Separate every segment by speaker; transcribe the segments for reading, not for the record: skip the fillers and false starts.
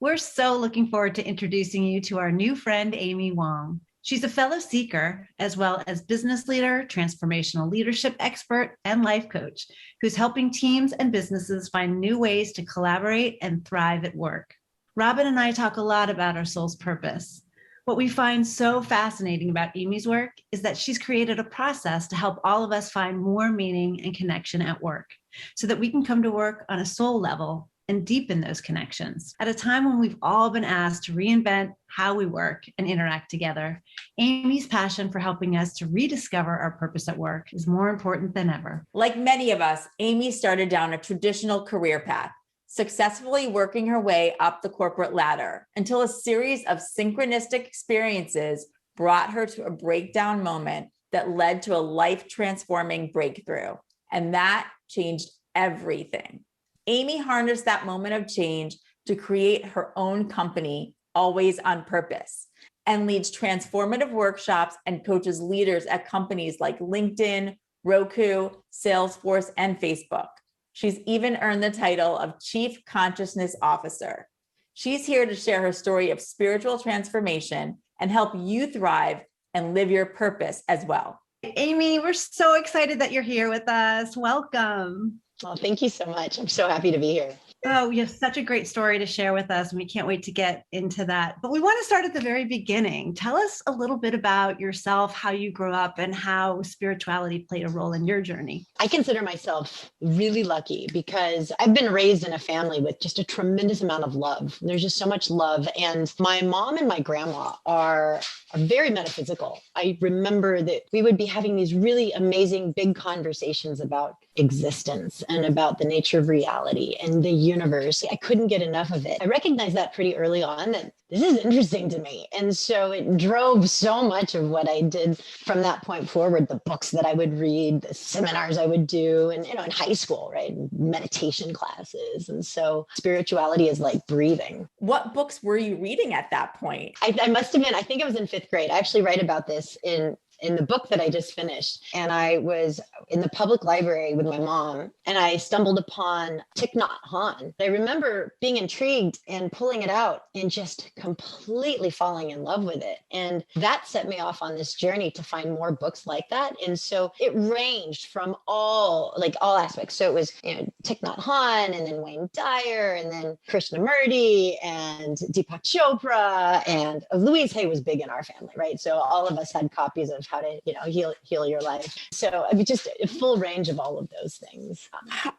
Speaker 1: We're so looking forward to introducing you to our new friend, Amy Wong. She's a fellow seeker, as well as business leader, transformational leadership expert, and life coach, who's helping teams and businesses find new ways to collaborate and thrive at work. Robin and I talk a lot about our soul's purpose. What we find so fascinating about Amy's work is that she's created a process to help all of us find more meaning and connection at work so that we can come to work on a soul level and deepen those connections. At a time when we've all been asked to reinvent how we work and interact together, Amy's passion for helping us to rediscover our purpose at work is more important than ever.
Speaker 2: Like many of us, Amy started down a traditional career path, successfully working her way up the corporate ladder until a series of synchronistic experiences brought her to a breakdown moment that led to a life-transforming breakthrough. And that changed everything. Amy harnessed that moment of change to create her own company, Always on Purpose, and leads transformative workshops and coaches leaders at companies like LinkedIn, Roku, Salesforce, and Facebook. She's even earned the title of Chief Consciousness Officer. She's here to share her story of spiritual transformation and help you thrive and live your purpose as well.
Speaker 1: Amy, we're so excited that you're here with us. Welcome.
Speaker 3: Well, thank you so much. I'm so happy to be here.
Speaker 1: Oh, you have such a great story to share with us, and we can't wait to get into that. But we want to start at the very beginning. Tell us a little bit about yourself, how you grew up, and how spirituality played a role in your journey.
Speaker 3: I consider myself really lucky because I've been raised in a family with just a tremendous amount of love. There's just so much love. And my mom and my grandma are very metaphysical. I remember that we would be having these really amazing big conversations about existence and about the nature of reality and the universe. I couldn't get enough of it. I recognized that pretty early on that this is interesting to me. And so it drove so much of what I did from that point forward, the books that I would read, the seminars I would do, and, in high school, right? Meditation classes. And so spirituality is like breathing.
Speaker 2: What books were you reading at that point?
Speaker 3: I must have been, I think I was in 5th grade. I actually write about this in the book that I just finished. And I was in the public library with my mom and I stumbled upon Thich Nhat Hanh. I remember being intrigued and pulling it out and just completely falling in love with it. And that set me off on this journey to find more books like that. And so it ranged from all aspects. So it was, Thich Nhat Hanh and then Wayne Dyer and then Krishnamurti and Deepak Chopra and Louise Hay was big in our family, right? So all of us had copies of how to, heal your life. So I mean, just a full range of all of those things.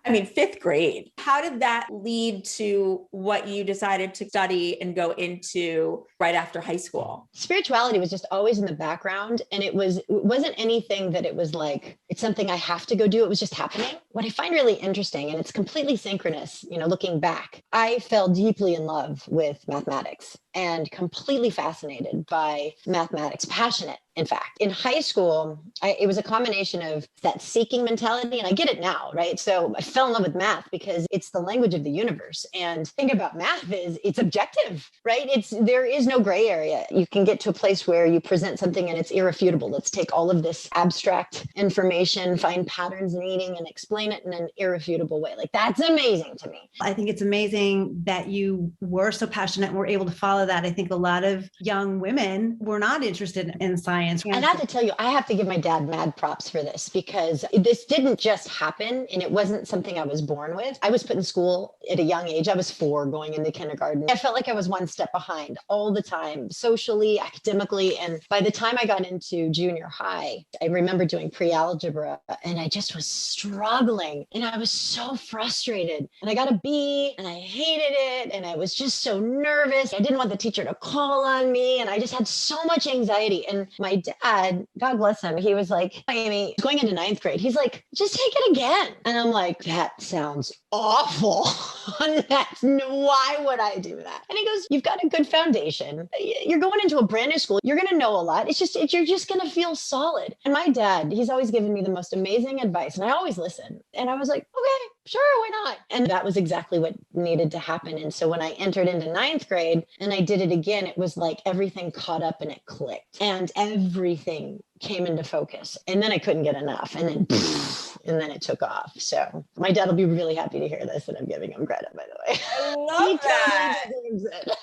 Speaker 2: I mean, 5th grade. How did that lead to what you decided to study and go into right after high school?
Speaker 3: Spirituality was just always in the background. And it wasn't anything that it was like, it's something I have to go do. It was just happening. What I find really interesting, and it's completely synchronous, looking back, I fell deeply in love with mathematics and completely fascinated by mathematics, passionate. In fact, in high school, it was a combination of that seeking mentality, and I get it now, right? So I fell in love with math because it's the language of the universe. And the thing about math is it's objective, right? There is no gray area. You can get to a place where you present something and it's irrefutable. Let's take all of this abstract information, find patterns in eating, and explain it in an irrefutable way. Like, that's amazing to me.
Speaker 1: I think it's amazing that you were so passionate and were able to follow that. I think a lot of young women were not interested in science.
Speaker 3: And I have to tell you, I have to give my dad mad props for this because this didn't just happen and it wasn't something I was born with. I was put in school at a young age. I was 4 going into kindergarten. I felt like I was one step behind all the time, socially, academically. And by the time I got into junior high, I remember doing pre-algebra and I just was struggling and I was so frustrated. And I got a B and I hated it. And I was just so nervous. I didn't want the teacher to call on me. And I just had so much anxiety. And my dad, God bless him, he was like, Amy, going into 9th grade, he's like, just take it again. And I'm like, that sounds awful. Why would I do that? And he goes, you've got a good foundation. You're going into a brand new school. You're going to know a lot. You're just going to feel solid. And my dad, he's always given me the most amazing advice. And I always listen. And I was like, okay. sure, why not? And that was exactly what needed to happen. And so when I entered into ninth grade and I did it again, it was like everything caught up and it clicked and everything came into focus. And then I couldn't get enough. And then and then it took off. So my dad will be really happy to hear this, and I'm giving him credit, by the way.
Speaker 2: I love that.
Speaker 3: Totally deserves it.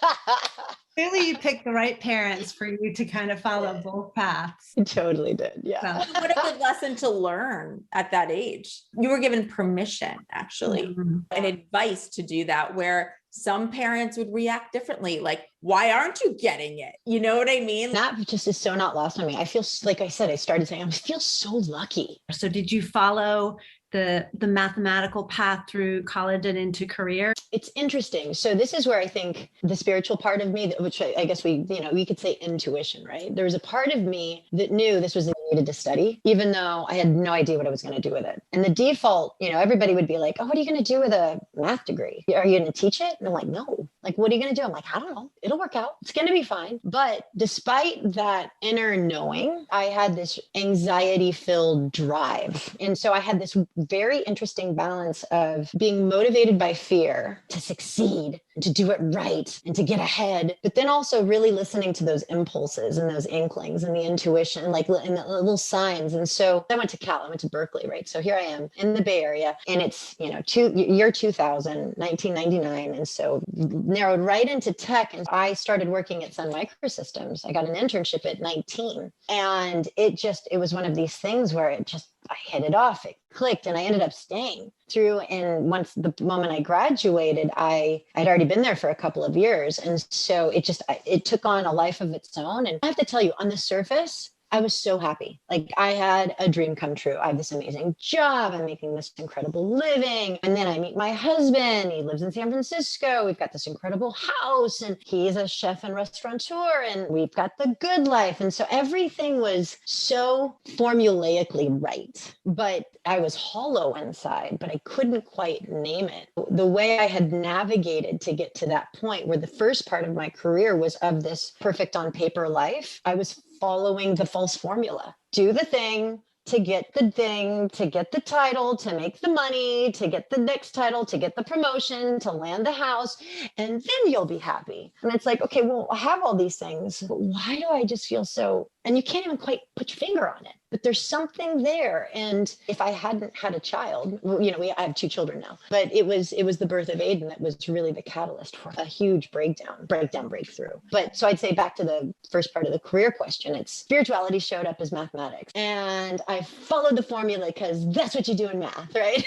Speaker 1: Clearly, you picked the right parents for you to kind of follow both paths.
Speaker 3: He totally did. Yeah.
Speaker 1: So,
Speaker 2: What a good lesson to learn at that age. You were given permission, actually,
Speaker 1: mhm.
Speaker 2: and advice to do that, where some parents would react differently. Like, why aren't you getting it? You know what I mean?
Speaker 3: That just is so not lost on me. I feel, like I said, I started saying, I feel so lucky.
Speaker 1: So did you follow the mathematical path through college and into career?
Speaker 3: It's interesting. So this is where I think the spiritual part of me, which I guess we could say intuition, right? There was a part of me that knew this was what I needed to study, even though I had no idea what I was going to do with it. And the default, everybody would be like, oh, what are you going to do with a math degree? Are you going to teach it? And I'm like, no. Like, what are you going to do? I'm like, I don't know. It'll work out. It's going to be fine. But despite that inner knowing, I had this anxiety-filled drive. And so I had this very interesting balance of being motivated by fear to succeed and to do it right and to get ahead, but then also really listening to those impulses and those inklings and the intuition, like and the little signs. And so I went to Cal, I went to Berkeley, right? So here I am in the Bay Area, and it's, year 2000, 1999. And so narrowed right into tech. And I started working at Sun Microsystems. I got an internship at 19. And it was one of these things where I hit it off, it clicked, and I ended up staying through. And once the moment I graduated, I'd already been there for a couple of years. And so it took on a life of its own. And I have to tell you, on the surface, I was so happy. Like, I had a dream come true. I have this amazing job. I'm making this incredible living. And then I meet my husband. He lives in San Francisco. We've got this incredible house, and he's a chef and restaurateur, and we've got the good life. And so everything was so formulaically right, but I was hollow inside, but I couldn't quite name it. The way I had navigated to get to that point, where the first part of my career was of this perfect on paper life, I was following the false formula. Do the thing to get the thing, to get the title, to make the money, to get the next title, to get the promotion, to land the house, and then you'll be happy. And it's like, okay, well, I have all these things, but why do I just feel so, and you can't even quite put your finger on it, but there's something there. And if I hadn't had a child, I have 2 children now, but it was the birth of Aiden that was really the catalyst for a huge breakthrough. But so I'd say back to the first part of the career question, it's spirituality showed up as mathematics. And I followed the formula because that's what you do in math, right?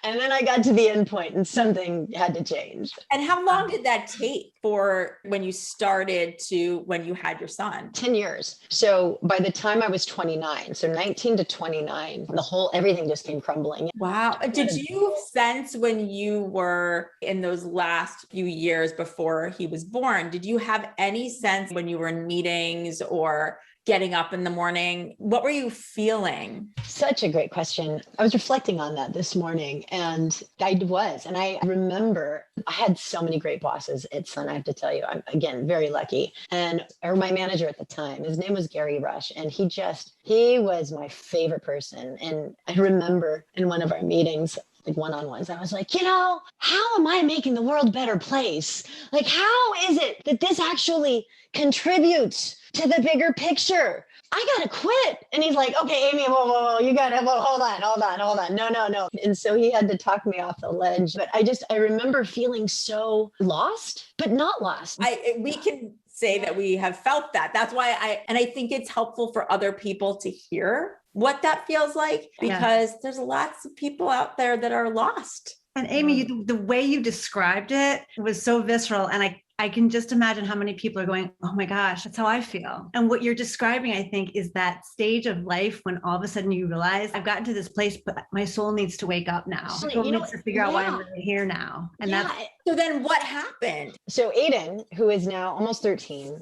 Speaker 3: And then I got to the end point and something had to change.
Speaker 2: And how long did that take for when you started to when you had your son?
Speaker 3: 10 years. So by the time I was 29, so 19 to 29, everything just came crumbling.
Speaker 2: Wow. Did you sense when you were in those last few years before he was born, did you have any sense when you were in meetings or getting up in the morning? What were you feeling? Such
Speaker 3: a great question. I was reflecting on that this morning, and I remember I had so many great bosses at Sun. I have to tell you, I'm, again, very lucky. Or my manager at the time, his name was Gary Rush, and he was my favorite person. And I remember in one of our meetings, like one-on-ones, I was like, how am I making the world a better place? Like, how is it that this actually contributes to the bigger picture? I gotta quit. And he's like, okay, Amy, whoa, you gotta, hold on. No. And so he had to talk me off the ledge. But I remember feeling so lost, but not lost.
Speaker 2: We can say that we have felt that. That's why I think it's helpful for other people to hear what that feels like, because there's lots of people out there that are lost.
Speaker 1: And Amy, the way you described it was so visceral. And I can just imagine how many people are going, oh my gosh, that's how I feel. And what you're describing, I think, is that stage of life when all of a sudden you realize I've gotten to this place, but my soul needs to wake up now. My soul needs to figure out why I'm really here now. And
Speaker 2: so then what happened?
Speaker 3: So Aiden, who is now almost 13,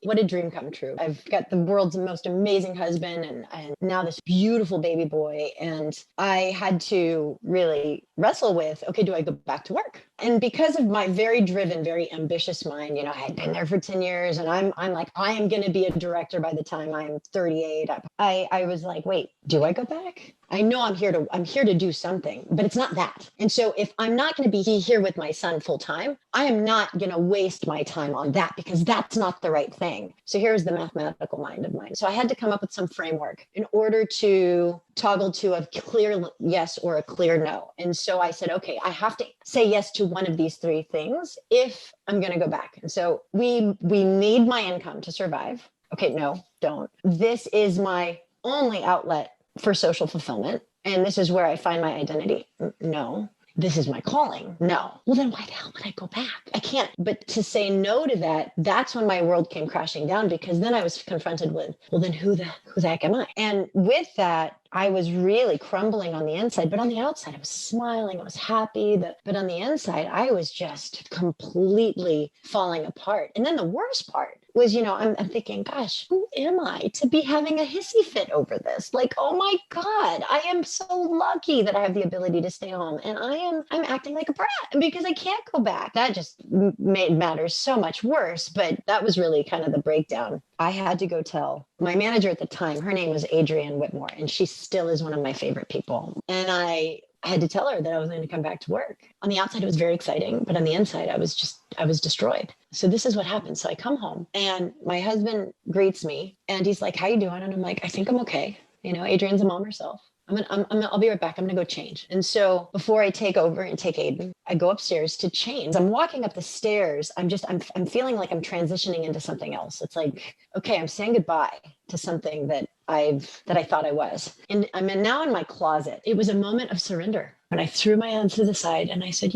Speaker 3: what a dream come true. I've got the world's most amazing husband and now this beautiful baby boy. And I had to really wrestle with, okay, do I go back to work? And because of my very driven, very ambitious mind, I had been there for 10 years and I'm like, I am going to be a director by the time I'm 38. I was like, wait, do I go back? I know I'm here to do something, but it's not that. And so if I'm not going to be here with my son full time, I am not going to waste my time on that because that's not the right thing. So here's the mathematical mind of mine. So I had to come up with some framework in order to toggle to a clear yes or a clear no. And so I said, okay, I have to say yes to one of these three things if I'm going to go back. And so we need my income to survive. Okay, no, don't. This is my only outlet for social fulfillment. And this is where I find my identity. No. This is my calling. No. Well, then why the hell would I go back? I can't. But to say no to that, that's when my world came crashing down, because then I was confronted with, well, then who the heck am I? And with that, I was really crumbling on the inside, but on the outside, I was smiling. I was happy. But on the inside, I was just completely falling apart. And then the worst part was, I'm thinking, gosh, who am I to be having a hissy fit over this? Like, oh my God, I am so lucky that I have the ability to stay home. And I'm acting like a brat because I can't go back. That just made matters so much worse. But that was really kind of the breakdown. I had to go tell my manager at the time. Her name was Adrienne Whitmore, and she still is one of my favorite people. And I had to tell her that I was going to come back to work. On the outside, it was very exciting, but on the inside, I was destroyed. So this is what happened. So I come home and my husband greets me and he's like, how you doing? And I'm like, I think I'm okay. Adrienne's a mom herself. I'll be right back. I'm going to go change. And so before I take over and take Aiden, I go upstairs to change. I'm walking up the stairs. I'm feeling like I'm transitioning into something else. It's like, okay, I'm saying goodbye to something that I thought I was. And I'm now in my closet. It was a moment of surrender. And I threw my hands to the side and I said,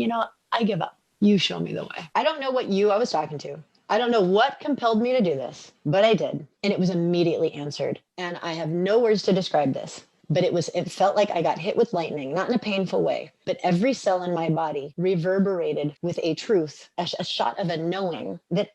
Speaker 3: I give up. You show me the way. I don't know what I was talking to. I don't know what compelled me to do this, but I did. And it was immediately answered. And I have no words to describe this. But it felt like I got hit with lightning, not in a painful way, but every cell in my body reverberated with a truth, a shot of a knowing that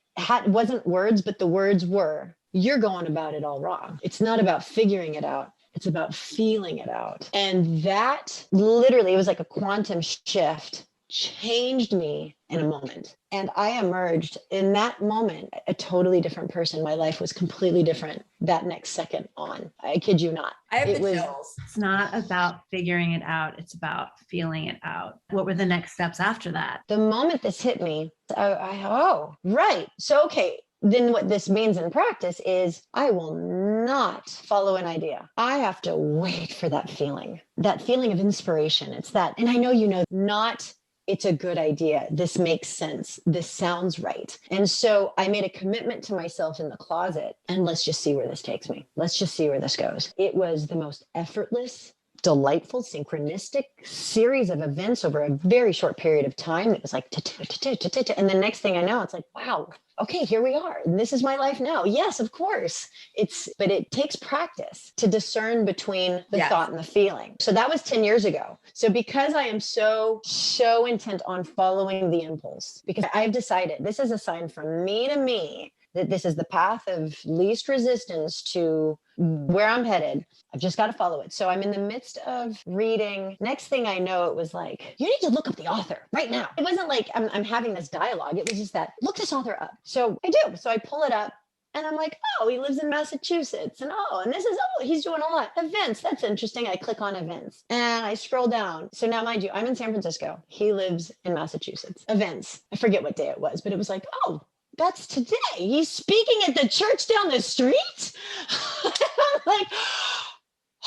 Speaker 3: wasn't words, but the words were, you're going about it all wrong. It's not about figuring it out. It's about feeling it out. And that literally, it was like a quantum shift, changed me in a moment. And I emerged in that moment, a totally different person. My life was completely different that next second on. I kid you not.
Speaker 2: I have the chills.
Speaker 1: It's not about figuring it out. It's about feeling it out. What were the next steps after that?
Speaker 3: The moment this hit me, right. So, okay. Then what this means in practice is I will not follow an idea. I have to wait for that feeling of inspiration. It's that, and I know, not it's a good idea. This makes sense. This sounds right. And so I made a commitment to myself in the closet, and let's just see where this takes me. Let's just see where this goes. It was the most effortless, delightful, synchronistic series of events over a very short period of time. It was like, and the next thing I know, it's like, wow, okay, here we are. And this is my life now. Yes, of course. But it takes practice to discern between the thought and the feeling. So that was 10 years ago. So because I am so intent on following the impulse, because I've decided this is a sign from me to me that this is the path of least resistance to where I'm headed. I've just got to follow it. So I'm in the midst of reading. Next thing I know, it was like, you need to look up the author right now. It wasn't like I'm having this dialogue. It was just that, look this author up. So I do. So I pull it up and I'm like, oh, he lives in Massachusetts. And he's doing a lot. Events. That's interesting. I click on events and I scroll down. So now, mind you, I'm in San Francisco. He lives in Massachusetts. Events. I forget what day it was, but it was like, oh, that's today. He's speaking at the church down the street. I'm like,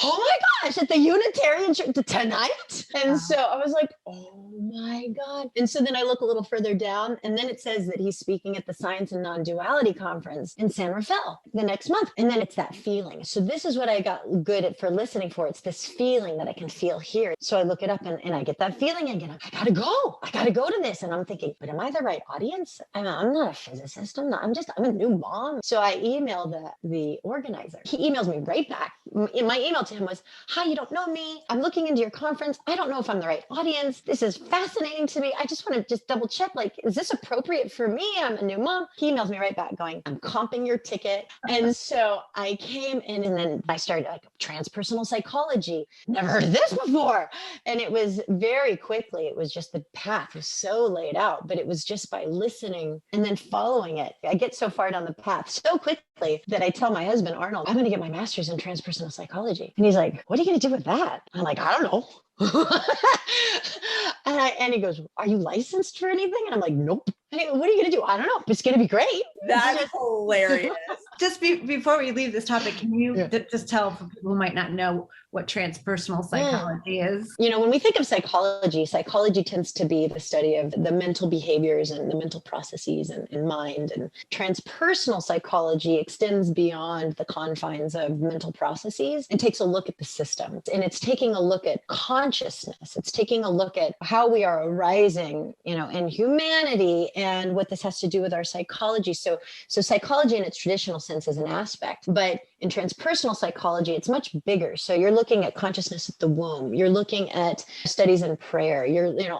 Speaker 3: oh my gosh, at the Unitarian church tonight. And so I was like, oh my God. And so then I look a little further down and then it says that he's speaking at the Science and Non-Duality Conference in San Rafael the next month. And then it's that feeling. So this is what I got good at for listening for. It's this feeling that I can feel here. So I look it up and I get that feeling again. I gotta go to this. And I'm thinking, but am I the right audience? I'm not a physicist. I'm a new mom. So I email the organizer. He emails me right back. My email to him was, hi, you don't know me. I'm looking into your conference. I don't know if I'm the right audience. This is fascinating to me. I just want to double check, is this appropriate for me? I'm a new mom. He emails me right back going, I'm comping your ticket. And so I came in and then I started transpersonal psychology. Never heard of this before. And it was very quickly, it was just the path was so laid out, but it was just by listening and then following it. I get so far down the path so quickly that I tell my husband, Arnold, I'm going to get my master's in transpersonal psychology. And he's like, what are you going to do with that? I'm like, I don't know. And he goes, are you licensed for anything? And I'm like, nope. And he goes, what are you going to do? I don't know. It's going to be great.
Speaker 2: That's hilarious.
Speaker 1: Just before we leave this topic, can you
Speaker 3: Yeah.
Speaker 1: just tell for people who might not know what transpersonal psychology is?
Speaker 3: You know, when we think of psychology, psychology tends to be the study of the mental behaviors and the mental processes and mind. And transpersonal psychology extends beyond the confines of mental processes and takes a look at the system. And it's taking a look at consciousness. It's taking a look at how we are arising, you know, in humanity and what this has to do with our psychology. So psychology in its traditional sense is an aspect, but in transpersonal psychology, it's much bigger. So you're looking at consciousness at the womb. You're looking at studies in prayer.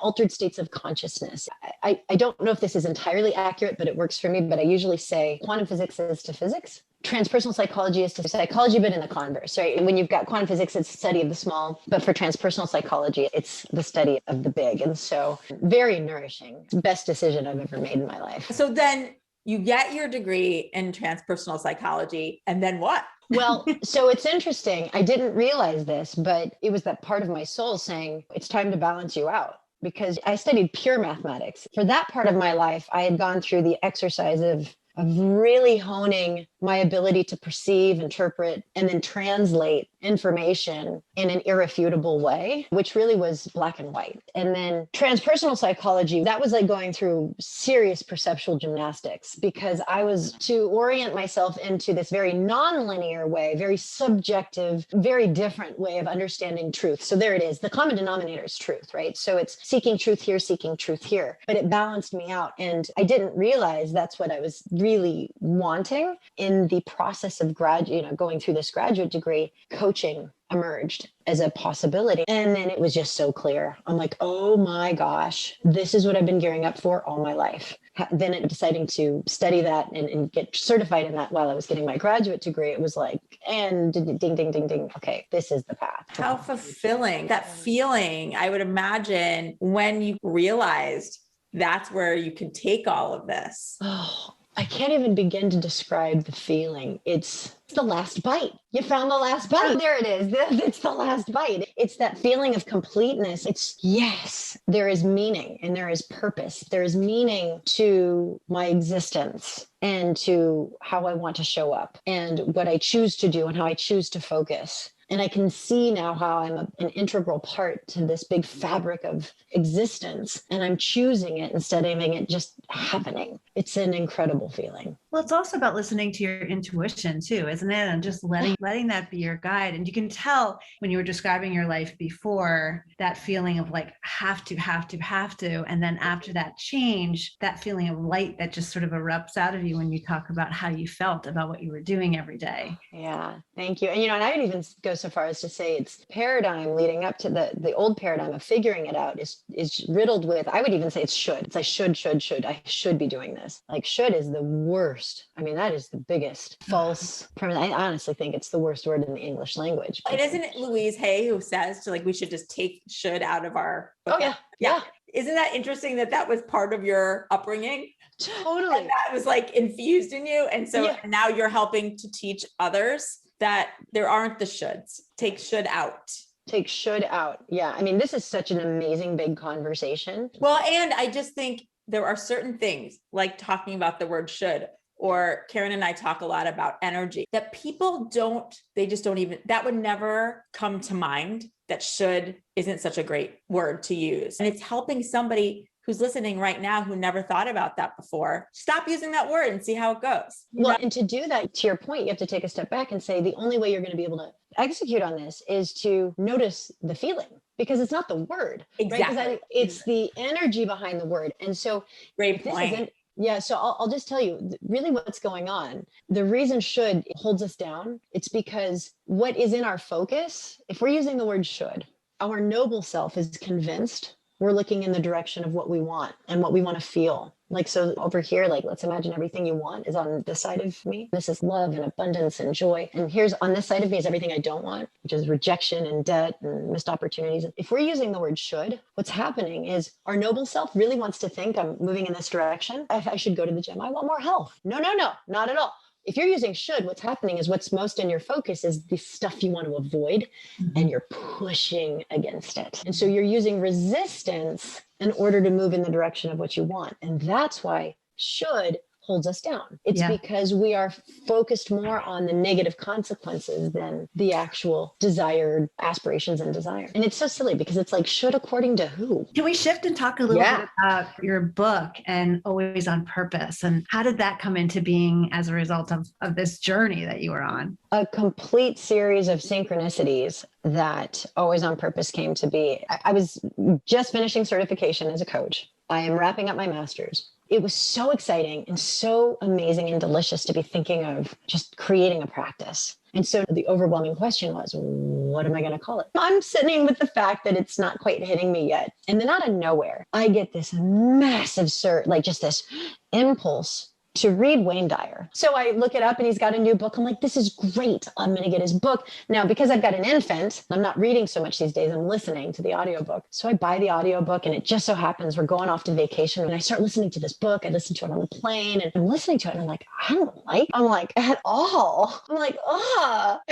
Speaker 3: Altered states of consciousness. I don't know if this is entirely accurate, but it works for me. But I usually say quantum physics is to physics. Transpersonal psychology is to psychology, but in the converse, right? And when you've got quantum physics, it's the study of the small, but for transpersonal psychology, it's the study of the big. And so very nourishing. Best decision I've ever made in my life.
Speaker 2: So then you get your degree in transpersonal psychology, and then what?
Speaker 3: Well, so it's interesting. I didn't realize this, but it was that part of my soul saying, it's time to balance you out. Because I studied pure mathematics. For that part of my life, I had gone through the exercise of really honing my ability to perceive, interpret, and then translate information in an irrefutable way, which really was black and white. And then transpersonal psychology, that was like going through serious perceptual gymnastics because I was to orient myself into this very nonlinear way, very subjective, very different way of understanding truth. So there it is. The common denominator is truth, right? So it's seeking truth here, but it balanced me out. And I didn't realize that's what I was really wanting in the process of going through this graduate degree. Coaching emerged as a possibility. And then it was just so clear. I'm like, oh my gosh, this is what I've been gearing up for all my life. Then deciding to study that and get certified in that while I was getting my graduate degree, it was like, and ding, ding, ding, ding. Okay, this is the path.
Speaker 2: How fulfilling that feeling, I would imagine, when you realized that's where you can take all of this.
Speaker 3: Oh, I can't even begin to describe the feeling. It's the last bite. You found the last bite. There it is. It's the last bite. It's that feeling of completeness. It's yes, there is meaning and there is purpose. There is meaning to my existence and to how I want to show up and what I choose to do and how I choose to focus. And I can see now how I'm an integral part to this big fabric of existence. And I'm choosing it instead of having it just happening. It's an incredible feeling.
Speaker 1: Well, it's also about listening to your intuition too, isn't it? And just letting that be your guide. And you can tell when you were describing your life before, that feeling of like have to. And then after that change, that feeling of light that just sort of erupts out of you when you talk about how you felt about what you were doing every day.
Speaker 3: Yeah, thank you. And, and I would even go so far as to say it's paradigm leading up to the old paradigm of figuring it out is riddled with, I would even say it's should. It's like should. I should be doing this. Like should is the worst. I mean, that is the biggest false premise. I honestly think it's the worst word in the English language.
Speaker 2: And isn't it Louise Hay who says we should just take should out of our book?
Speaker 3: Oh, yeah.
Speaker 2: Isn't that interesting that was part of your upbringing?
Speaker 3: Totally.
Speaker 2: And that was like infused in you. And so now you're helping to teach others that there aren't the shoulds. Take should out.
Speaker 3: Take should out. Yeah. I mean, this is such an amazing big conversation.
Speaker 2: Well, and I just think there are certain things like talking about the word should, or Karen and I talk a lot about energy that people just don't even, that would never come to mind, that should isn't such a great word to use. And it's helping somebody who's listening right now who never thought about that before. Stop using that word and see how it goes.
Speaker 3: Well, and to do that, to your point, you have to take a step back and say the only way you're going to be able to execute on this is to notice the feeling, because it's not the word.
Speaker 2: Exactly.
Speaker 3: Right? It's the energy behind the word. And so
Speaker 2: great point.
Speaker 3: Yeah. So I'll just tell you really what's going on. The reason should holds us down. It's because what is in our focus, if we're using the word should, our noble self is convinced we're looking in the direction of what we want and what we want to feel. Like, so over here, like, let's imagine everything you want is on this side of me. This is love and abundance and joy. And here's on this side of me is everything I don't want, which is rejection and debt and missed opportunities. If we're using the word should, what's happening is our noble self really wants to think I'm moving in this direction. I should go to the gym. I want more health. No, not at all. If you're using should, what's happening is what's most in your focus is the stuff you want to avoid, and you're pushing against it. And so you're using resistance in order to move in the direction of what you want. And that's why should holds us down. It's because we are focused more on the negative consequences than the actual desired aspirations and desire. And it's so silly because it's like, should according to who?
Speaker 1: Can we shift and talk a little bit about your book and Always on Purpose? And how did that come into being as a result of this journey that you were on?
Speaker 3: A complete series of synchronicities that Always on Purpose came to be. I was just finishing certification as a coach. I am wrapping up my master's. It was so exciting and so amazing and delicious to be thinking of just creating a practice. And so the overwhelming question was, what am I going to call it? I'm sitting with the fact that it's not quite hitting me yet. And then out of nowhere, I get this massive surge, like just this impulse to read Wayne Dyer. So I look it up and he's got a new book. I'm like, this is great. I'm going to get his book. Now, because I've got an infant, I'm not reading so much these days. I'm listening to the audiobook. So I buy the audiobook and it just so happens we're going off to vacation and I start listening to this book. I listen to it on the plane and I'm listening to it and I'm like, I'm like at all. I'm like,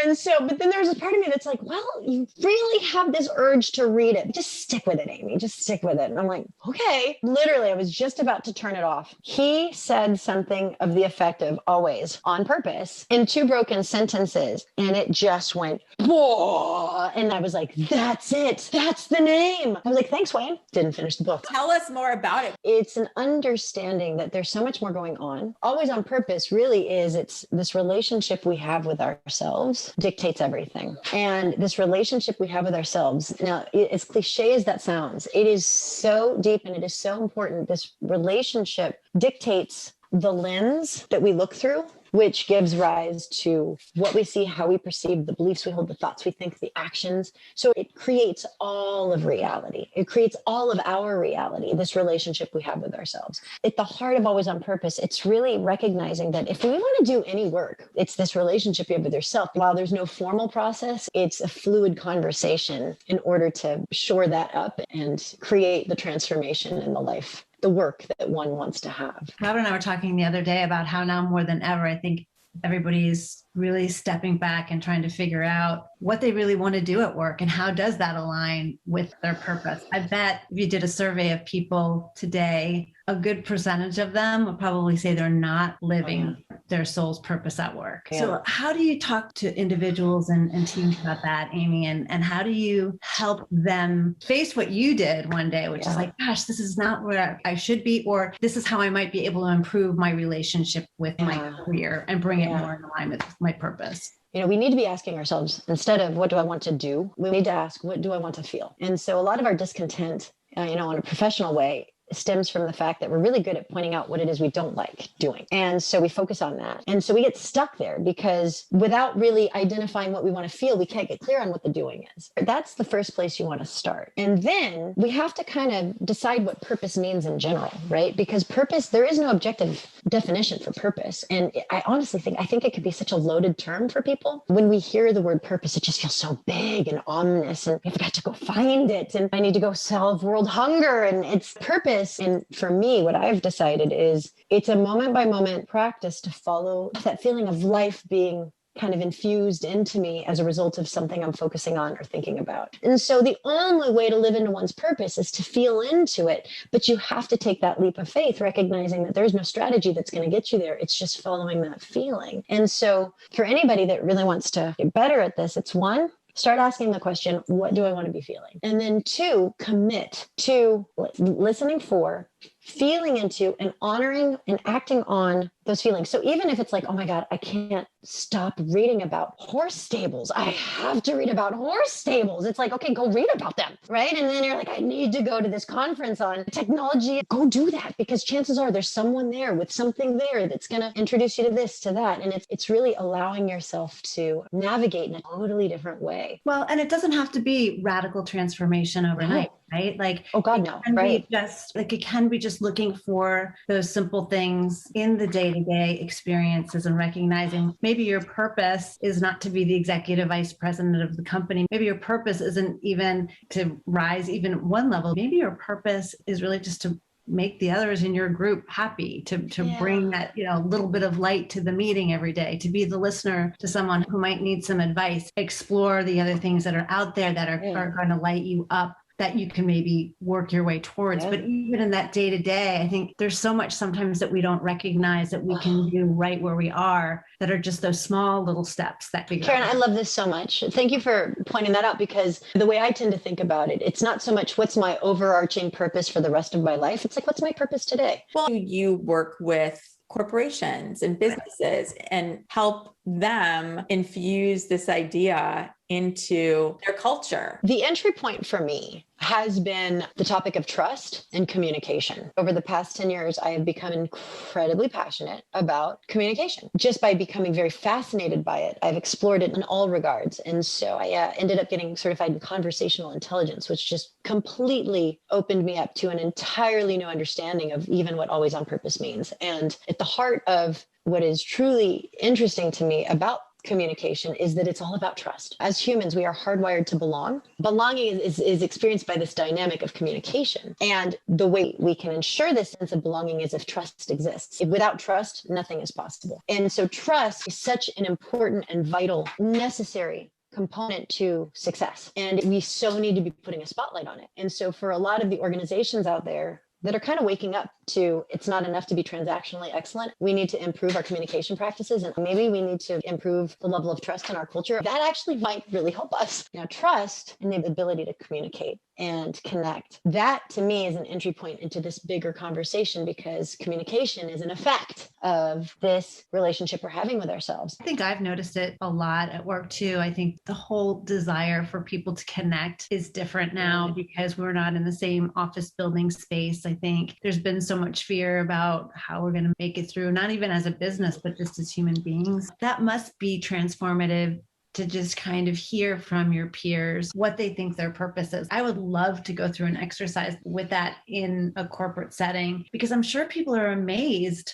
Speaker 3: And so, but then there's a part of me that's like, well, you really have this urge to read it. Just stick with it, Amy. Just stick with it. And I'm like, okay. Literally, I was just about to turn it off. He said something of the effect of Always on Purpose in 2 broken sentences. And it just went, whoa. And I was like, that's it. That's the name. I was like, thanks, Wayne. Didn't finish the book.
Speaker 2: Tell us more about it.
Speaker 3: It's an understanding that there's so much more going on. Always on Purpose really is, it's this relationship we have with ourselves dictates everything. And this relationship we have with ourselves, now, as cliche as that sounds, it is so deep and it is so important. This relationship dictates the lens that we look through, which gives rise to what we see, how we perceive, the beliefs we hold, the thoughts we think, the actions. So it creates all of reality. It creates all of our reality, this relationship we have with ourselves. At the heart of Always on Purpose, it's really recognizing that if we want to do any work, it's this relationship you have with yourself. While there's no formal process, it's a fluid conversation in order to shore that up and create the transformation in the life, the work that one wants to have.
Speaker 1: Robin and I were talking the other day about how now more than ever, I think everybody's really stepping back and trying to figure out what they really want to do at work and how does that align with their purpose. I bet if you did a survey of people today, a good percentage of them would probably say they're not living their soul's purpose at work. Yeah. So how do you talk to individuals and teams about that, Amy? And how do you help them face what you did one day, which is like, gosh, this is not where I should be, or this is how I might be able to improve my relationship with my career and bring it more in alignment with my purpose?
Speaker 3: You know, we need to be asking ourselves, instead of what do I want to do, we need to ask, what do I want to feel? And so a lot of our discontent, in a professional way, stems from the fact that we're really good at pointing out what it is we don't like doing. And so we focus on that. And so we get stuck there because without really identifying what we want to feel, we can't get clear on what the doing is. That's the first place you want to start. And then we have to kind of decide what purpose means in general, right? Because purpose, there is no objective definition for purpose. And I honestly think it could be such a loaded term for people. When we hear the word purpose, it just feels so big and ominous and I've got to go find it and I need to go solve world hunger. And it's purpose. And for me, what I've decided is it's a moment by moment practice to follow that feeling of life being kind of infused into me as a result of something I'm focusing on or thinking about. And so the only way to live into one's purpose is to feel into it, but you have to take that leap of faith, recognizing that there's no strategy that's going to get you there. It's just following that feeling. And so for anybody that really wants to get better at this, it's 1, start asking the question, what do I want to be feeling? And then 2, commit to listening for, feeling into, and honoring and acting on those feelings. So even if it's like, oh my God, I can't stop reading about horse stables. I have to read about horse stables. It's like, okay, go read about them, right? And then you're like, I need to go to this conference on technology. Go do that because chances are there's someone there with something there that's going to introduce you to this, to that. And it's really allowing yourself to navigate in a totally different way.
Speaker 1: Well, and it doesn't have to be radical transformation overnight. right? Like,
Speaker 3: Oh God,
Speaker 1: it
Speaker 3: no.
Speaker 1: can
Speaker 3: Right.
Speaker 1: be just like, it can be just looking for those simple things in the day-to-day experiences and recognizing maybe your purpose is not to be the executive vice president of the company. Maybe your purpose isn't even to rise even one level. Maybe your purpose is really just to make the others in your group happy, to bring that, little bit of light to the meeting every day, to be the listener to someone who might need some advice, explore the other things that are out there that are going to light you up, that you can maybe work your way towards. But even in that day to day, I think there's so much sometimes that we don't recognize that we can do right where we are, that are just those small little steps that figure
Speaker 3: Karen,
Speaker 1: out.
Speaker 3: I love this so much. Thank you for pointing that out, because the way I tend to think about it, it's not so much what's my overarching purpose for the rest of my life. It's like, what's my purpose today?
Speaker 2: Well, you work with corporations and businesses and help them infuse this idea into their culture.
Speaker 3: The entry point for me has been the topic of trust and communication. Over the past 10 years, I have become incredibly passionate about communication. Just by becoming very fascinated by it, I've explored it in all regards. And so I ended up getting certified in conversational intelligence, which just completely opened me up to an entirely new understanding of even what always on purpose means. And at the heart of what is truly interesting to me about communication is that it's all about trust. As humans, we are hardwired to belong. Belonging is experienced by this dynamic of communication. And the way we can ensure this sense of belonging is if trust exists. Without trust, nothing is possible. And so trust is such an important and vital, necessary component to success. And we so need to be putting a spotlight on it. And so for a lot of the organizations out there that are kind of waking up to, it's not enough to be transactionally excellent. We need to improve our communication practices, and maybe we need to improve the level of trust in our culture. That actually might really help us. Now, trust and the ability to communicate and connect, that to me is an entry point into this bigger conversation, because communication is an effect of this relationship we're having with ourselves.
Speaker 1: I think I've noticed it a lot at work too. I think the whole desire for people to connect is different now because we're not in the same office building space. I think there's been so much fear about how we're going to make it through, not even as a business, but just as human beings. That must be transformative, to just kind of hear from your peers what they think their purpose is. I would love to go through an exercise with that in a corporate setting, because I'm sure people are amazed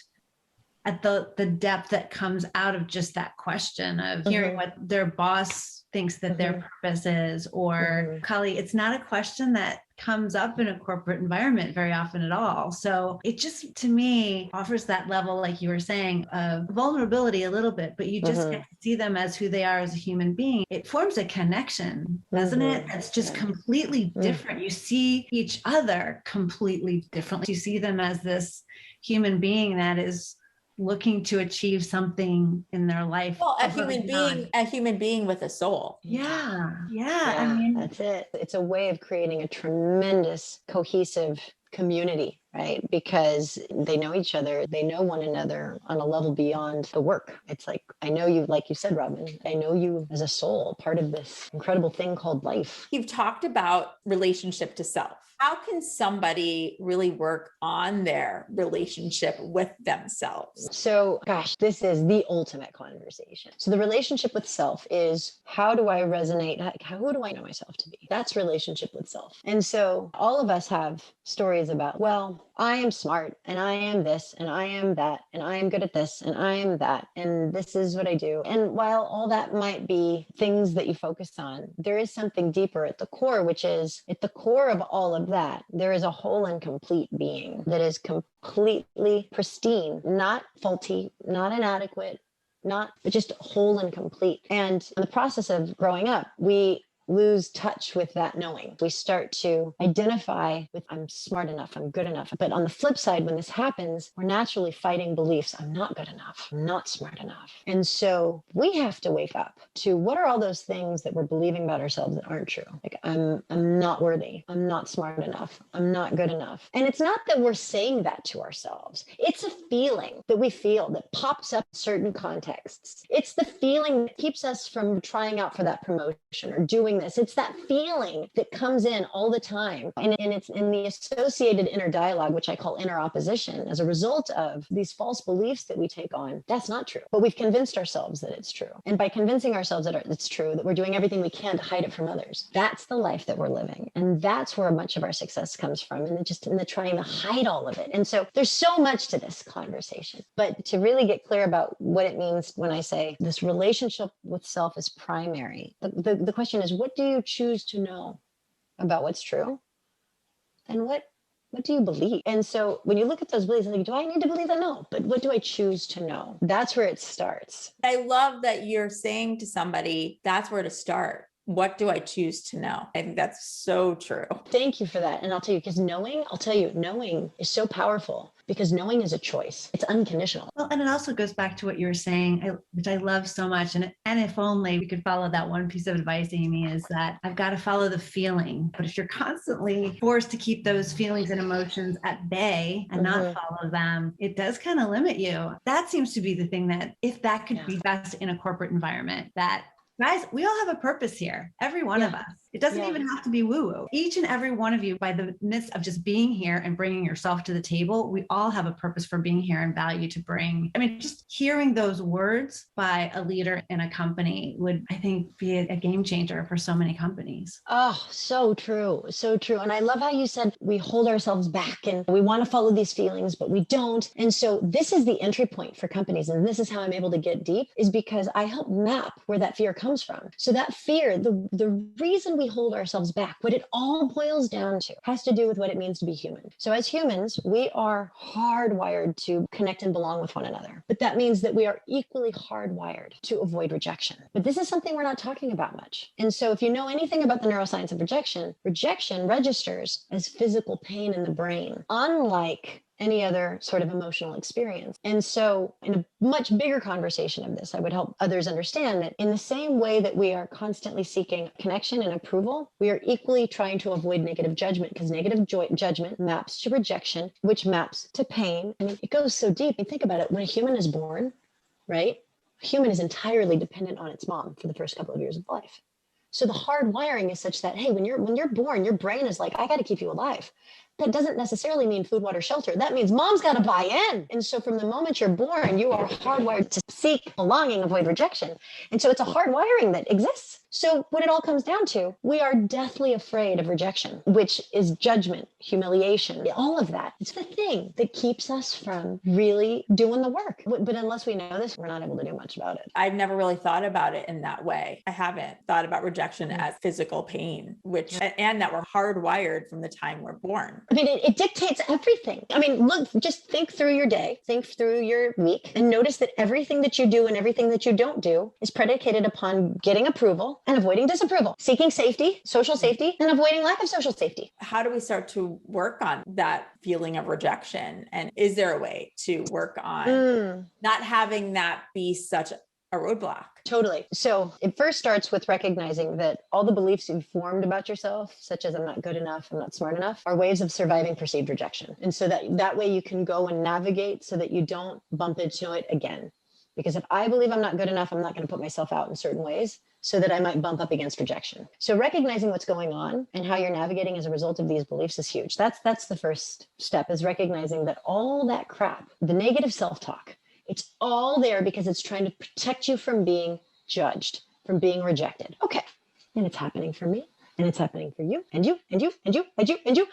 Speaker 1: at the depth that comes out of just that question of hearing what their boss thinks that their purpose is, or colleague. It's not a question that comes up in a corporate environment very often at all. So it just, to me, offers that level, like you were saying, of vulnerability a little bit, but you just get to see them as who they are as a human being. It forms a connection, doesn't it? It's just completely different. You see each other completely differently. You see them as this human being that is looking to achieve something in their life.
Speaker 2: Well, a human being with a soul.
Speaker 1: Yeah.
Speaker 3: I mean, that's it. It's a way of creating a tremendous cohesive community, right? Because they know each other, they know one another on a level beyond the work. It's like, I know you, like you said, Robin, I know you as a soul, part of this incredible thing called life.
Speaker 2: You've talked about relationship to self. How can somebody really work on their relationship with themselves?
Speaker 3: So, gosh, this is the ultimate conversation. So the relationship with self is, how do I resonate? Who do I know myself to be? That's relationship with self. And so all of us have stories about, well, I am smart and I am this and I am that and I am good at this and I am that and this is what I do. And while all that might be things that you focus on, there is something deeper at the core, which is at the core of all of that, there is a whole and complete being that is completely pristine, not faulty, not inadequate, not just whole and complete. And in the process of growing up, we lose touch with that knowing. We start to identify with, I'm smart enough, I'm good enough. But on the flip side, when this happens, we're naturally fighting beliefs. I'm not good enough. I'm not smart enough. And so we have to wake up to, what are all those things that we're believing about ourselves that aren't true? Like, I'm not worthy. I'm not smart enough. I'm not good enough. And it's not that we're saying that to ourselves. It's a feeling that we feel that pops up in certain contexts. It's the feeling that keeps us from trying out for that promotion or doing doing this. It's that feeling that comes in all the time. And it's in the associated inner dialogue, which I call inner opposition, as a result of these false beliefs that we take on. That's not true. But we've convinced ourselves that it's true. And by convincing ourselves that it's true, that we're doing everything we can to hide it from others, that's the life that we're living. And that's where much of our success comes from. And just in the trying to hide all of it. And so there's so much to this conversation. But to really get clear about what it means when I say this relationship with self is primary, the question is, what do you choose to know about what's true? And what do you believe? And so when you look at those beliefs, like, do I need to believe that? No, but what do I choose to know? That's where it starts.
Speaker 2: I love that you're saying to somebody, that's where to start. What do I choose to know? I think that's so true.
Speaker 3: Thank you for that. And I'll tell you, because knowing is so powerful, because knowing is a choice. It's unconditional.
Speaker 1: Well, and it also goes back to what you were saying, which I love so much. And if only we could follow that one piece of advice, Amy, is that I've got to follow the feeling. But if you're constantly forced to keep those feelings and emotions at bay and not follow them, it does kind of limit you. That seems to be the thing that, if that could be best in a corporate environment, that guys, we all have a purpose here. Every one of us. It doesn't even have to be woo-woo. Each and every one of you, by the midst of just being here and bringing yourself to the table, we all have a purpose for being here and value to bring. I mean, just hearing those words by a leader in a company would, I think, be a game changer for so many companies.
Speaker 3: Oh, so true. So true. And I love how you said we hold ourselves back and we want to follow these feelings, but we don't. And so this is the entry point for companies. And this is how I'm able to get deep, is because I help map where that fear comes from. So that fear, the reason we hold ourselves back, what it all boils down to, has to do with what it means to be human. So as humans, we are hardwired to connect and belong with one another. But that means that we are equally hardwired to avoid rejection. But this is something we're not talking about much. And so if you know anything about the neuroscience of rejection registers as physical pain in the brain, unlike any other sort of emotional experience. And so in a much bigger conversation of this, I would help others understand that in the same way that we are constantly seeking connection and approval, we are equally trying to avoid negative judgment, because negative judgment maps to rejection, which maps to pain. I mean, it goes so deep. And think about it. When a human is born, right? A human is entirely dependent on its mom for the first couple of years of life. So the hard wiring is such that, hey, when you're born, your brain is like, I got to keep you alive. That doesn't necessarily mean food, water, shelter. That means mom's got to buy in. And so from the moment you're born, you are hardwired to seek belonging, avoid rejection. And so it's a hard wiring that exists. So what it all comes down to, we are deathly afraid of rejection, which is judgment, humiliation, all of that. It's the thing that keeps us from really doing the work. But unless we know this, we're not able to do much about it.
Speaker 2: I've never really thought about it in that way. I haven't thought about rejection as physical pain, and that we're hardwired from the time we're born.
Speaker 3: I mean, it dictates everything. I mean, look, just think through your day, think through your week, and notice that everything that you do and everything that you don't do is predicated upon getting approval and avoiding disapproval, seeking safety, social safety, and avoiding lack of social safety.
Speaker 2: How do we start to work on that feeling of rejection? And is there a way to work on not having that be such a roadblock?
Speaker 3: Totally. So it first starts with recognizing that all the beliefs you've formed about yourself, such as I'm not good enough, I'm not smart enough, are ways of surviving perceived rejection. And so that way you can go and navigate so that you don't bump into it again. Because if I believe I'm not good enough, I'm not going to put myself out in certain ways so that I might bump up against rejection. So recognizing what's going on and how you're navigating as a result of these beliefs is huge. That's the first step, is recognizing that all that crap, the negative self-talk, it's all there because it's trying to protect you from being judged, from being rejected. Okay. And it's happening for me, and it's happening for you, and you, and you, and you, and you, and you.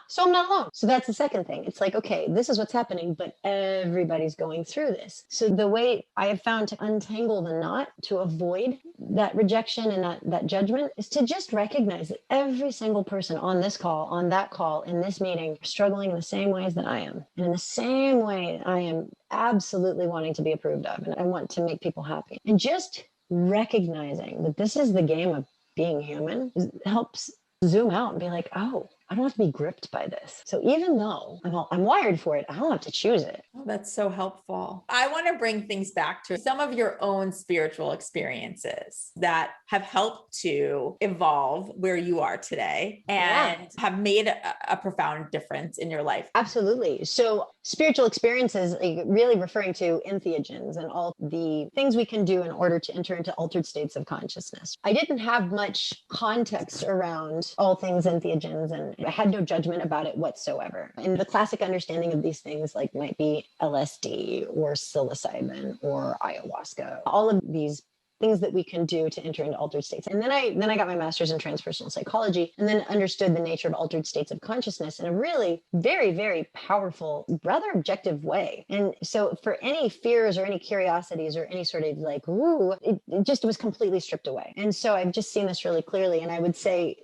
Speaker 3: So I'm not alone. So that's the second thing. It's like, okay, this is what's happening, but everybody's going through this. So the way I have found to untangle the knot, to avoid that rejection and that judgment, is to just recognize that every single person on this call, on that call, in this meeting, struggling in the same ways that I am. And in the same way, I am absolutely wanting to be approved of, and I want to make people happy. And just recognizing that this is the game of being human helps zoom out and be like, oh, I don't have to be gripped by this. So even though I'm wired for it, I don't have to choose it.
Speaker 2: That's so helpful. I want to bring things back to some of your own spiritual experiences that have helped to evolve where you are today and have made a profound difference in your life.
Speaker 3: Absolutely. So spiritual experiences, like really referring to entheogens and all the things we can do in order to enter into altered states of consciousness. I didn't have much context around all things entheogens, and I had no judgment about it whatsoever. And the classic understanding of these things like might be LSD or psilocybin or ayahuasca, all of these things that we can do to enter into altered states. And then I got my master's in transpersonal psychology and then understood the nature of altered states of consciousness in a really very, very powerful, rather objective way. And so for any fears or any curiosities or any sort of like, it just was completely stripped away. And so I've just seen this really clearly. And I would say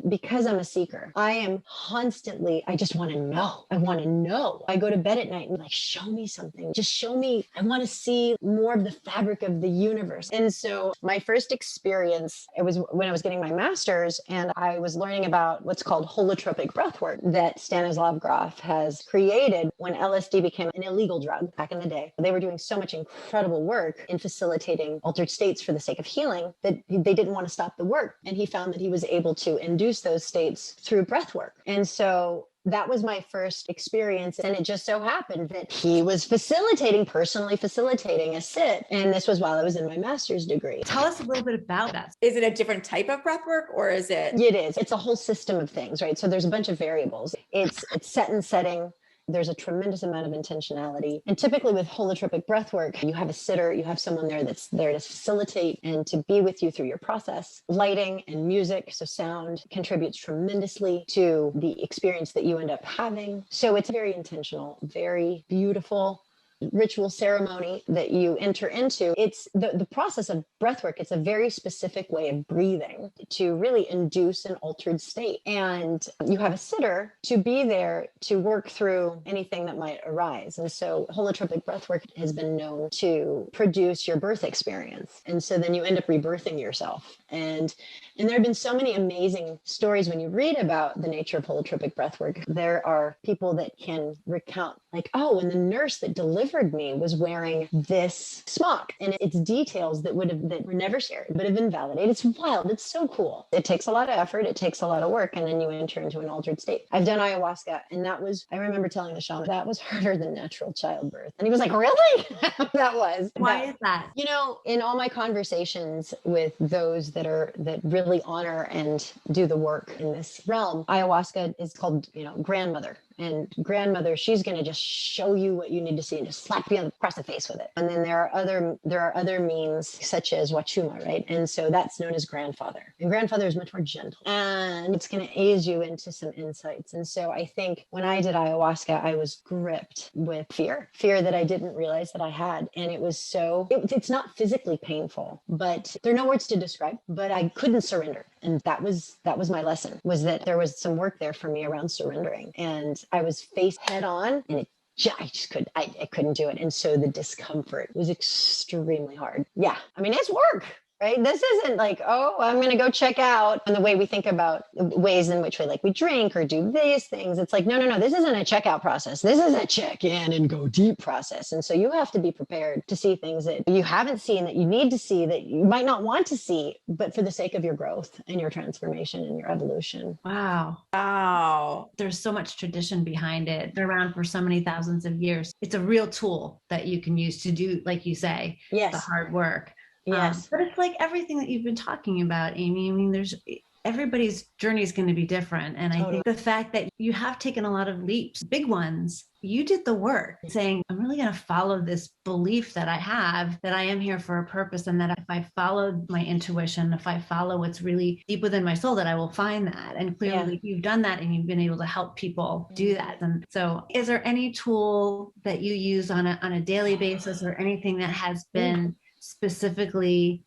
Speaker 3: because I'm a seeker, I am constantly, I just want to know. I want to know. I go to bed at night and like, show me something. Just show me. I want to see more of the fabric of the universe. And so my first experience, it was when I was getting my master's and I was learning about what's called holotropic breathwork that Stanislav Grof has created when LSD became an illegal drug back in the day. They were doing so much incredible work in facilitating altered states for the sake of healing that they didn't want to stop the work. And he found that he was able to induce those states through breathwork. And so that was my first experience. And it just so happened that he was personally facilitating a sit. And this was while I was in my master's degree.
Speaker 1: Tell us a little bit about that.
Speaker 2: Is it a different type of breath work or is it?
Speaker 3: It is. It's a whole system of things, right? So there's a bunch of variables. It's set and setting. There's a tremendous amount of intentionality. And typically with holotropic breathwork, you have a sitter, you have someone there that's there to facilitate and to be with you through your process. Lighting and music, so sound, contributes tremendously to the experience that you end up having. So it's very intentional, very beautiful ritual ceremony that you enter into. It's the process of breathwork. It's a very specific way of breathing to really induce an altered state. And you have a sitter to be there to work through anything that might arise. And so holotropic breathwork has been known to produce your birth experience. And so then you end up rebirthing yourself. And there have been so many amazing stories when you read about the nature of holotropic breathwork. There are people that can recount like, oh, and the nurse that delivered me was wearing this smock, and it's details that were never shared, but have been validated. It's wild. It's so cool. It takes a lot of effort. It takes a lot of work. And then you enter into an altered state. I've done ayahuasca, and I remember telling the shaman that was harder than natural childbirth. And he was like, really? That was.
Speaker 1: Why is that?
Speaker 3: You know, in all my conversations with those that really honor and do the work in this realm, ayahuasca is called, grandmother. And grandmother, she's going to just show you what you need to see and just slap you across the face with it. And then there are other means such as wachuma, right? And so that's known as grandfather. And grandfather is much more gentle, and it's going to ease you into some insights. And so I think when I did ayahuasca, I was gripped with fear that I didn't realize that I had. And it was it's not physically painful, but there are no words to describe, but I couldn't surrender. And that was my lesson, was that there was some work there for me around surrendering. And I was face head on, and I couldn't do it. And so the discomfort was extremely hard. Yeah. I mean, it's work. Right? This isn't like, oh, I'm going to go check out. And the way we think about ways in which we drink or do these things, it's like, no, this isn't a checkout process. This is a check in and go deep process. And so you have to be prepared to see things that you haven't seen, that you need to see, that you might not want to see, but for the sake of your growth and your transformation and your evolution.
Speaker 1: Wow. There's so much tradition behind it. They're around for so many thousands of years. It's a real tool that you can use to do, like you say,
Speaker 3: yes,
Speaker 1: the hard work.
Speaker 3: Yes.
Speaker 1: But it's like everything that you've been talking about, Amy. I mean, everybody's journey is going to be different. And I think the fact that you have taken a lot of leaps, big ones, you did the work saying, I'm really going to follow this belief that I have, that I am here for a purpose. And that if I follow my intuition, if I follow what's really deep within my soul, that I will find that. And clearly you've done that, and you've been able to help people do that. And so is there any tool that you use on a daily basis, or anything that has been specifically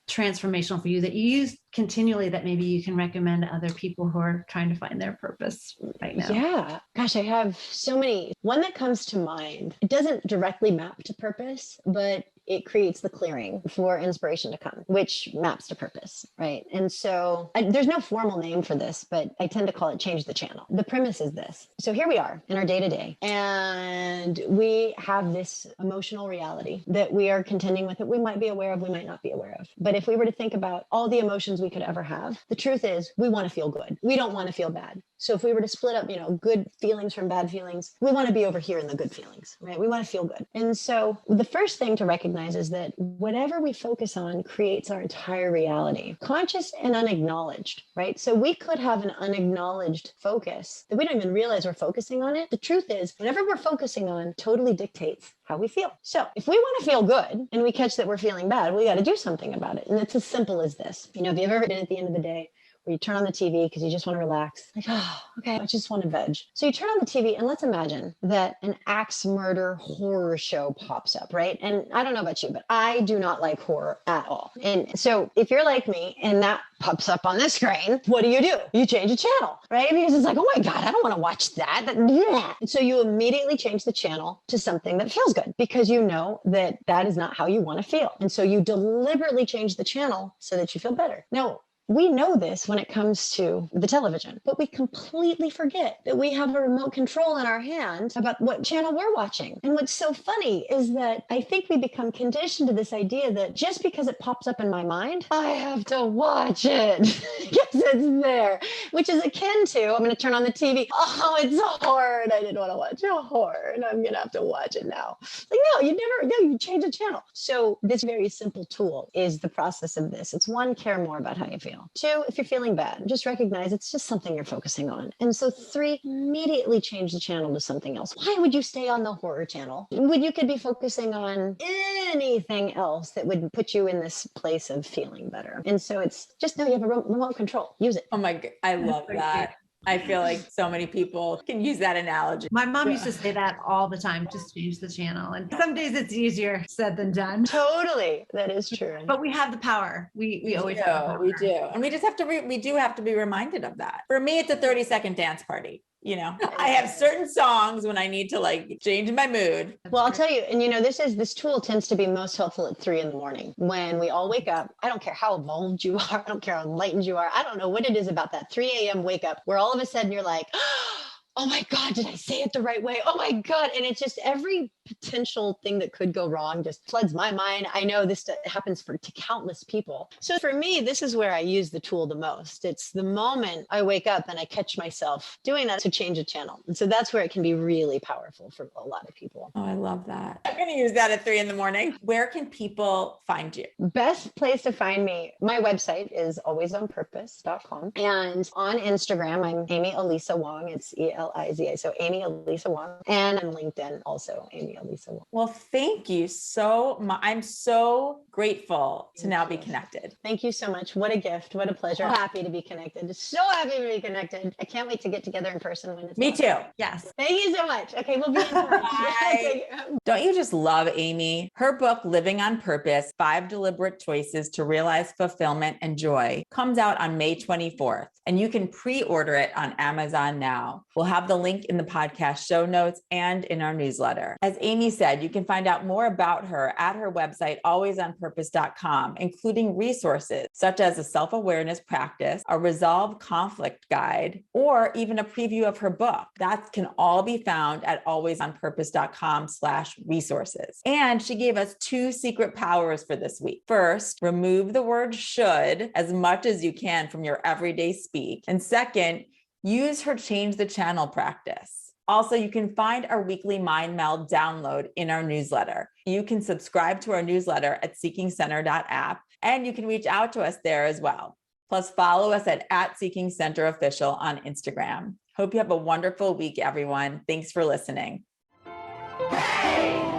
Speaker 1: transformational for you that you use continually that maybe you can recommend to other people who are trying to find their purpose right now?
Speaker 3: Yeah. Gosh, I have so many. One that comes to mind, it doesn't directly map to purpose, but it creates the clearing for inspiration to come, which maps to purpose, right? And so there's no formal name for this, but I tend to call it change the channel. The premise is this. So here we are in our day-to-day, and we have this emotional reality that we are contending with, that we might be aware of, we might not be aware of. But if we were to think about all the emotions we could ever have, the truth is we want to feel good. We don't want to feel bad. So if we were to split up, good feelings from bad feelings, we want to be over here in the good feelings, right? We want to feel good. And so the first thing to recognize is that whatever we focus on creates our entire reality, conscious and unacknowledged, right? So we could have an unacknowledged focus that we don't even realize we're focusing on it. The truth is, whatever we're focusing on totally dictates how we feel. So if we want to feel good and we catch that we're feeling bad, we got to do something about it. And it's as simple as this. Have you ever been at the end of the day where you turn on the TV because you just want to relax? Like, oh, okay, I just want to veg. So you turn on the TV and let's imagine that an axe murder horror show pops up, right? And I don't know about you, but I do not like horror at all. And so if you're like me and that pops up on the screen, what do? You change the channel, right? Because it's like, oh my God, I don't want to watch that. And so you immediately change the channel to something that feels good because you know that that is not how you want to feel. And so you deliberately change the channel so that you feel better. Now, we know this when it comes to the television, but we completely forget that we have a remote control in our hand about what channel we're watching. And what's so funny is that I think we become conditioned to this idea that just because it pops up in my mind, I have to watch it because it's there, which is akin to, I'm going to turn on the TV. Oh, it's horror. And I didn't want to watch a horror and I'm going to have to watch it now. Like, no, you change the channel. So this very simple tool is the process of this. It's one, care more about how you feel. 2, if you're feeling bad, just recognize it's just something you're focusing on. And so 3, immediately change the channel to something else. Why would you stay on the horror channel? You could be focusing on anything else that would put you in this place of feeling better. And so it's just know you have a remote control. Use it.
Speaker 2: Oh my God, I love that. I feel like so many people can use that analogy.
Speaker 1: My mom used to say that all the time, just change the channel. And some days it's easier said than done.
Speaker 3: Totally. That is true.
Speaker 1: But we have the power. We always have the power.
Speaker 2: We do. And we just have to, we do have to be reminded of that. For me, it's a 30-second dance party. I have certain songs when I need to change my mood.
Speaker 3: Well, I'll tell you, and this tool tends to be most helpful at 3 a.m. when we all wake up. I don't care how evolved you are. I don't care how enlightened you are. I don't know what it is about that 3 a.m. wake up where all of a sudden you're like, oh my God, did I say it the right way? Oh my God. And it's just every potential thing that could go wrong just floods my mind. I know this happens to countless people. So for me, this is where I use the tool the most. It's the moment I wake up and I catch myself doing that to change a channel. And so that's where it can be really powerful for a lot of people.
Speaker 2: Oh, I love that. I'm going to use that at 3 a.m. Where can people find you?
Speaker 3: Best place to find me, my website is alwaysonpurpose.com. And on Instagram, I'm Amy Elisa Wong. It's Eliza. So Amy Elisa Wong. And on LinkedIn also, Amy Elisa Wong.
Speaker 2: Well, thank you so much. I'm so grateful to now be connected.
Speaker 3: Thank you so much. What a gift. What a pleasure. Happy to be connected. So happy to be connected. I can't wait to get together in person when it's
Speaker 2: Me too.
Speaker 1: Yes.
Speaker 3: Thank you so much. Okay, we'll be in touch.
Speaker 2: Bye. Don't you just love Amy? Her book, Living on Purpose, 5 Deliberate Choices to Realize Fulfillment and Joy, comes out on May 24th, and you can pre-order it on Amazon now. We'll have the link in the podcast show notes and in our newsletter. As Amy said, you can find out more about her at her website, alwaysonpurpose.com, including resources such as a self-awareness practice, a resolve conflict guide, or even a preview of her book. That can all be found at alwaysonpurpose.com/resources. And she gave us 2 secret powers for this week. First, remove the word should as much as you can from your everyday speak. And second, use her change the channel practice. Also, you can find our weekly Mind Meld download in our newsletter. You can subscribe to our newsletter at seekingcenter.app, and you can reach out to us there as well. Plus, follow us at @SeekingCenterOfficial on Instagram. Hope you have a wonderful week, everyone. Thanks for listening. Hey!